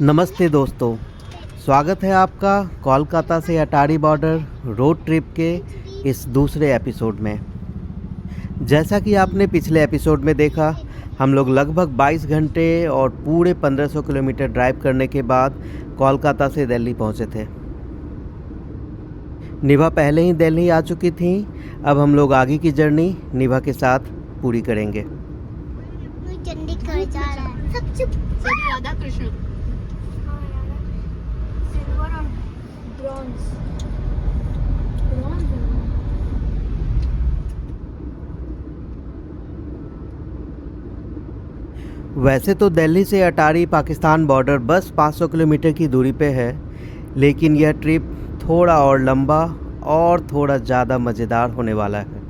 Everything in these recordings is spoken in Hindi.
नमस्ते दोस्तों, स्वागत है आपका कोलकाता से अटारी बॉर्डर रोड ट्रिप के इस दूसरे एपिसोड में। जैसा कि आपने पिछले एपिसोड में देखा, हम लोग लगभग 22 घंटे और पूरे 1500 किलोमीटर ड्राइव करने के बाद कोलकाता से दिल्ली पहुंचे थे। निभा पहले ही दिल्ली आ चुकी थी। अब हम लोग आगे की जर्नी निभा के साथ पूरी करेंगे। चंडीगढ़ जा रहा है। सब चुप। राधा कृष्ण। सिल्वर और ब्रॉन्ज। वैसे तो दिल्ली से अटारी पाकिस्तान बॉर्डर बस 500 किलोमीटर की दूरी पे है, लेकिन यह ट्रिप थोड़ा और लंबा और थोड़ा ज़्यादा मज़ेदार होने वाला है।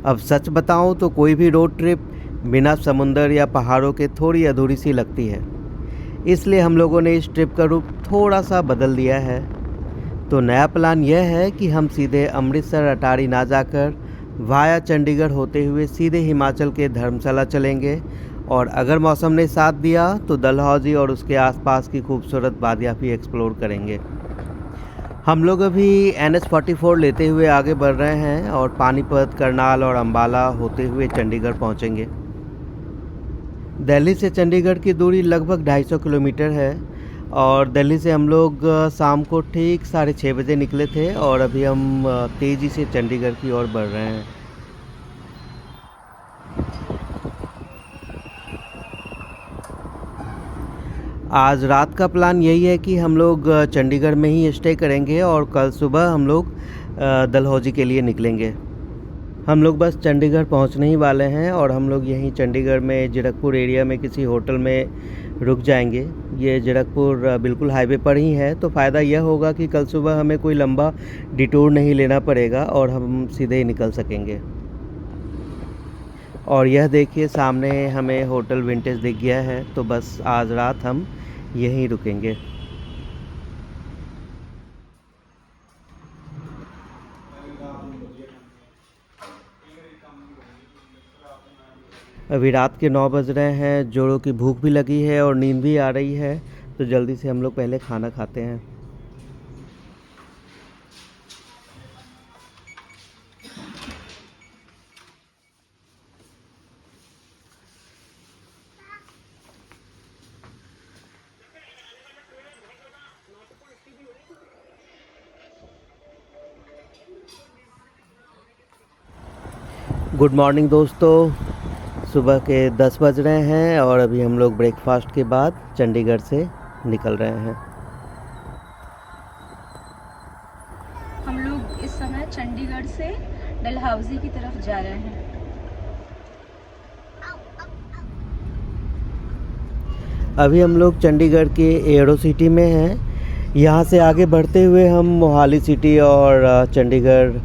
अब सच बताऊं तो कोई भी रोड ट्रिप बिना समुंदर या पहाड़ों के थोड़ी अधूरी सी लगती है, इसलिए हम लोगों ने इस ट्रिप का रूप थोड़ा सा बदल दिया है। तो नया प्लान यह है कि हम सीधे अमृतसर अटारी ना जाकर वाया चंडीगढ़ होते हुए सीधे हिमाचल के धर्मशाला चलेंगे, और अगर मौसम ने साथ दिया तो डलहौजी और उसके आसपास की खूबसूरत वादियाँ भी एक्सप्लोर करेंगे। हम लोग अभी NH44 लेते हुए आगे बढ़ रहे हैं और पानीपत, करनाल और अंबाला होते हुए चंडीगढ़ पहुंचेंगे। दिल्ली से चंडीगढ़ की दूरी लगभग 250 किलोमीटर है, और दिल्ली से हम लोग शाम को ठीक 6:30 बजे निकले थे और अभी हम तेज़ी से चंडीगढ़ की ओर बढ़ रहे हैं। आज रात का प्लान यही है कि हम लोग चंडीगढ़ में ही स्टे करेंगे और कल सुबह हम लोग डलहौजी के लिए निकलेंगे। हम लोग बस चंडीगढ़ पहुंचने ही वाले हैं और हम लोग यहीं चंडीगढ़ में जीरकपुर एरिया में किसी होटल में रुक जाएंगे। ये जीरकपुर बिल्कुल हाईवे पर ही है, तो फ़ायदा यह होगा कि कल सुबह हमें कोई लंबा डिटूर नहीं लेना पड़ेगा और हम सीधे ही निकल सकेंगे। और यह देखिए, सामने हमें होटल विंटेज दिख गया है, तो बस आज रात हम यहीं रुकेंगे। अभी रात के 9 बज रहे हैं, जोड़ों की भूख भी लगी है और नींद भी आ रही है, तो जल्दी से हम लोग पहले खाना खाते हैं। गुड मॉर्निंग दोस्तों, सुबह के 10 बज रहे हैं और अभी हम लोग ब्रेकफास्ट के बाद चंडीगढ़ से निकल रहे हैं। हम लोग इस समय चंडीगढ़ से डलहौजी की तरफ जा रहे हैं। अभी हम लोग चंडीगढ़ के एयरो सिटी में हैं। यहाँ से आगे बढ़ते हुए हम मोहाली सिटी और चंडीगढ़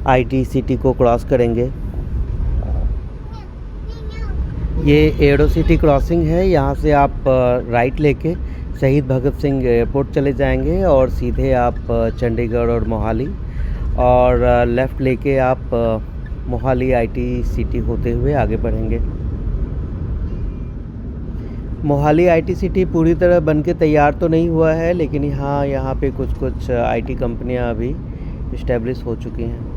IT सिटी को क्रॉस करेंगे। ये एयरो सिटी क्रॉसिंग है। यहाँ से आप राइट लेके शहीद भगत सिंह एयरपोर्ट चले जाएंगे और सीधे आप चंडीगढ़ और मोहाली, और लेफ़्ट लेके आप मोहाली IT सिटी होते हुए आगे बढ़ेंगे। मोहाली IT सिटी पूरी तरह बनके तैयार तो नहीं हुआ है, लेकिन यहाँ पे कुछ IT कंपनियाँ अभी इस्टेब्लिश हो चुकी हैं।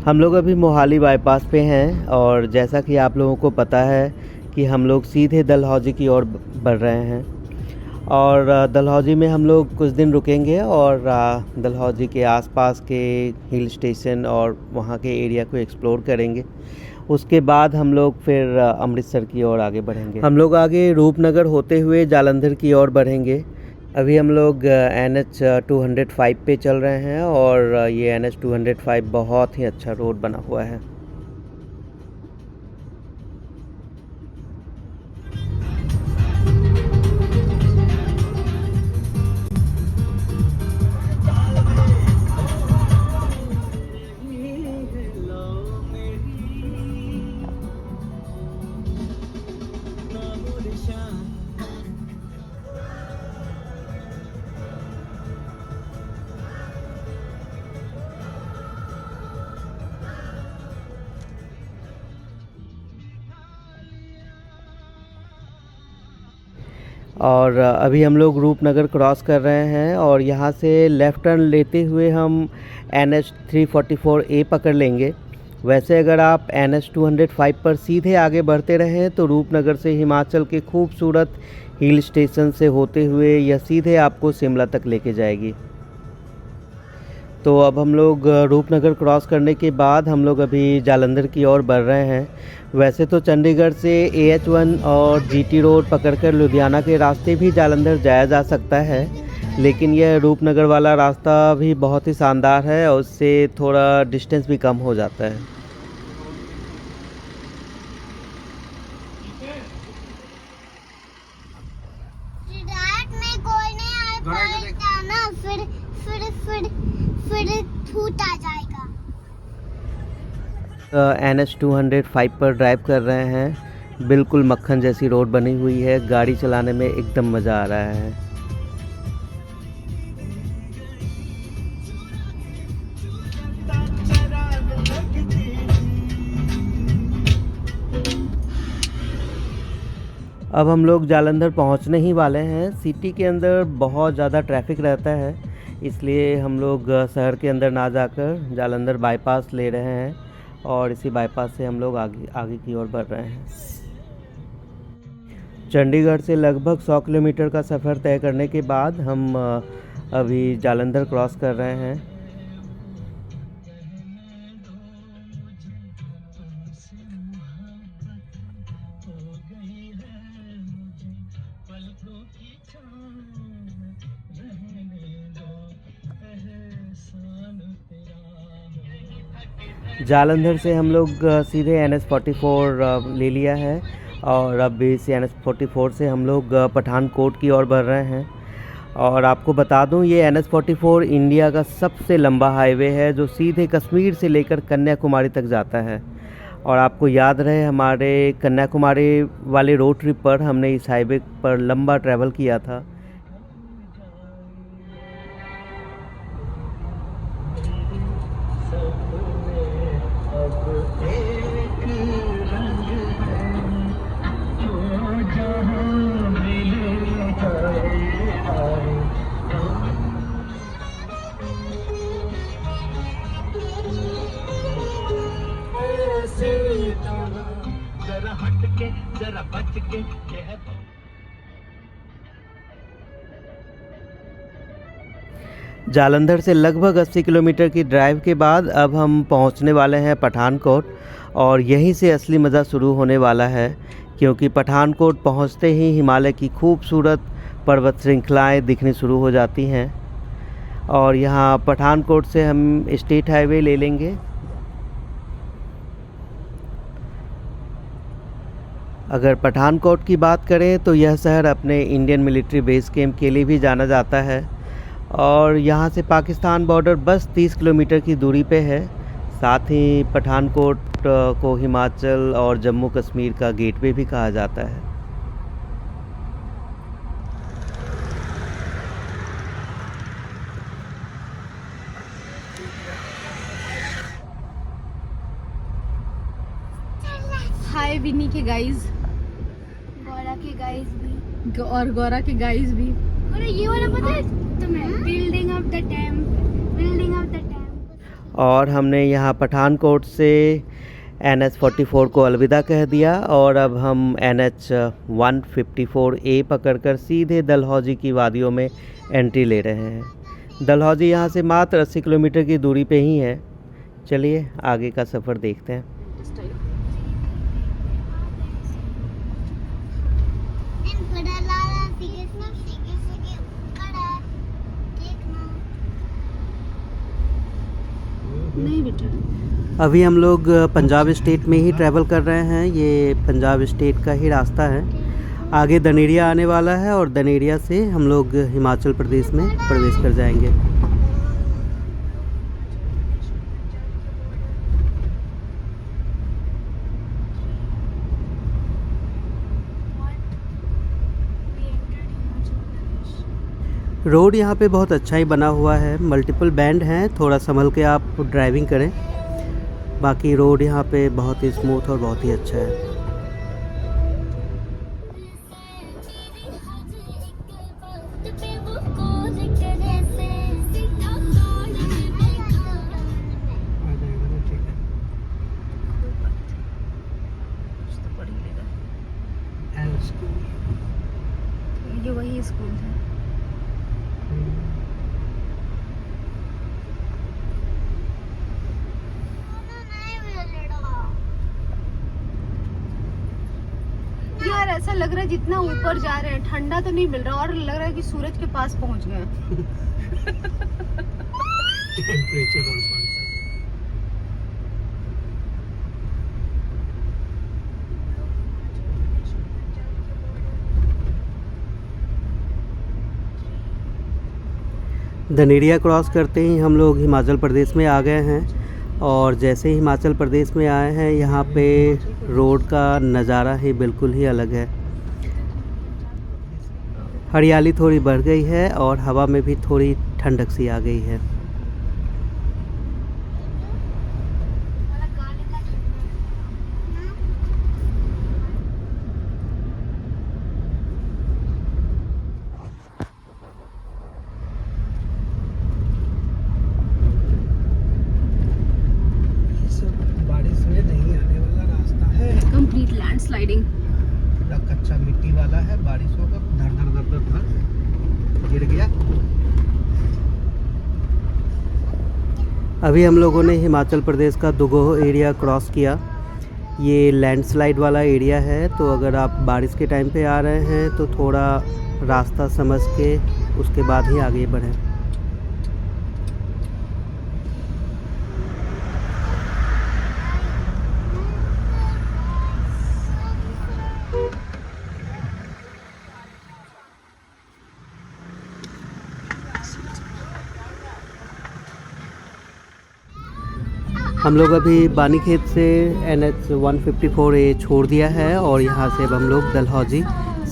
हम लोग अभी मोहाली बाईपास पे हैं, और जैसा कि आप लोगों को पता है कि हम लोग सीधे डलहौजी की ओर बढ़ रहे हैं, और डलहौजी में हम लोग कुछ दिन रुकेंगे और डलहौजी के आसपास के हिल स्टेशन और वहाँ के एरिया को एक्सप्लोर करेंगे। उसके बाद हम लोग फिर अमृतसर की ओर आगे बढ़ेंगे। हम लोग आगे रूपनगर होते हुए जालंधर की ओर बढ़ेंगे। अभी हम लोग NH205 पे चल रहे हैं, और ये NH205 बहुत ही अच्छा रोड बना हुआ है। और अभी हम लोग रूपनगर क्रॉस कर रहे हैं और यहाँ से लेफ़्ट टर्न लेते हुए हम NH 344A पकड़ लेंगे। वैसे अगर आप NH 205 पर सीधे आगे बढ़ते रहें तो रूपनगर से हिमाचल के खूबसूरत हिल स्टेशन से होते हुए यह सीधे आपको शिमला तक लेके जाएगी। तो अब हम लोग रूपनगर क्रॉस करने के बाद हम लोग अभी जालंधर की ओर बढ़ रहे हैं। वैसे तो चंडीगढ़ से AH1 और GT रोड पकड़कर लुधियाना के रास्ते भी जालंधर जाया जा सकता है, लेकिन यह रूपनगर वाला रास्ता भी बहुत ही शानदार है और उससे थोड़ा डिस्टेंस भी कम हो जाता है। में कोई नहीं आए पाएगा ना, फिर छूट आ जाएगा। NH 205 पर ड्राइव कर रहे हैं। बिल्कुल मक्खन जैसी रोड बनी हुई है, गाड़ी चलाने में एकदम मज़ा आ रहा है। अब हम लोग जालंधर पहुंचने ही वाले हैं। सिटी के अंदर बहुत ज़्यादा ट्रैफिक रहता है, इसलिए हम लोग शहर के अंदर ना जाकर जालंधर बाईपास ले रहे हैं और इसी बाईपास से हम लोग आगे की ओर बढ़ रहे हैं। चंडीगढ़ से लगभग 100 किलोमीटर का सफ़र तय करने के बाद हम अभी जालंधर क्रॉस कर रहे हैं। जालंधर से हम लोग सीधे NH 44 ले लिया है और अब इस NH 44 से हम लोग पठानकोट की ओर बढ़ रहे हैं। और आपको बता दूं, ये NH 44 इंडिया का सबसे लंबा हाईवे है जो सीधे कश्मीर से लेकर कन्याकुमारी तक जाता है। और आपको याद रहे, हमारे कन्याकुमारी वाले रोड ट्रिप पर हमने इस हाईवे पर लंबा ट्रैवल किया था। जालंधर से लगभग 80 किलोमीटर की ड्राइव के बाद अब हम पहुंचने वाले हैं पठानकोट और यहीं से असली मज़ा शुरू होने वाला है, क्योंकि पठानकोट पहुंचते ही हिमालय की खूबसूरत पर्वत श्रृंखलाएं दिखनी शुरू हो जाती हैं। और यहाँ पठानकोट से हम स्टेट हाईवे ले लेंगे। अगर पठानकोट की बात करें तो यह शहर अपने इंडियन मिलिट्री बेस कैंप के लिए भी जाना जाता है और यहाँ से पाकिस्तान बॉर्डर बस 30 किलोमीटर की दूरी पे है। साथ ही पठानकोट को हिमाचल और जम्मू कश्मीर का गेटवे भी कहा जाता है। हाय विनी के गाइस, गौरा के गाइस भी, और गौरा के गाइस भी। और ये वाला पता है तुम्हें, बिल्डिंग ऑफ द टैम्प। और हमने यहाँ पठानकोट से NH 44 को अलविदा कह दिया और अब हम NH 154A पकड़कर सीधे डलहौजी की वादियों में एंट्री ले रहे हैं। डलहौजी यहाँ से मात्र 80 किलोमीटर की दूरी पे ही है। चलिए आगे का सफ़र देखते हैं। नहीं बेटा, अभी हम लोग पंजाब स्टेट में ही ट्रैवल कर रहे हैं। ये पंजाब स्टेट का ही रास्ता है। आगे दनेरिया आने वाला है और दनेरिया से हम लोग हिमाचल प्रदेश में प्रवेश कर जाएंगे। रोड यहाँ पे बहुत अच्छा ही बना हुआ है, मल्टीपल बैंड हैं, थोड़ा संभल के आप ड्राइविंग करें। बाकी रोड यहाँ पे बहुत ही स्मूथ और बहुत ही अच्छा है। ऐसा लग रहा है जितना ऊपर जा रहे हैं ठंडा तो नहीं मिल रहा और लग रहा है कि सूरज के पास पहुंच गए हैं। टेम्परेचर और बढ़ता है। धनेरिया क्रॉस करते ही हम लोग हिमाचल प्रदेश में आ गए हैं और जैसे ही हिमाचल प्रदेश में आए हैं यहाँ पे रोड का नज़ारा ही बिल्कुल ही अलग है। हरियाली थोड़ी बढ़ गई है और हवा में भी थोड़ी ठंडक सी आ गई है। कंप्लीट लैंडस्लाइडिंग, पूरा कच्चा मिट्टी वाला है, बारिश होगा धर धर धर धर धर गिर गया। अभी हम लोगों ने हिमाचल प्रदेश का दुगोह एरिया क्रॉस किया। ये लैंडस्लाइड वाला एरिया है, तो अगर आप बारिश के टाइम पे आ रहे हैं तो थोड़ा रास्ता समझ के उसके बाद ही आगे बढ़ें। हम लोग अभी बानीखेत से NH 154A छोड़ दिया है और यहाँ से अब हम लोग डलहौजी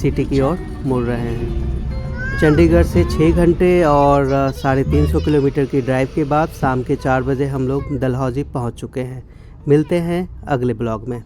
सिटी की ओर मुड़ रहे हैं। चंडीगढ़ से 6 घंटे और 350 किलोमीटर की ड्राइव के बाद शाम के 4 बजे हम लोग डलहौजी पहुँच चुके हैं। मिलते हैं अगले ब्लॉग में।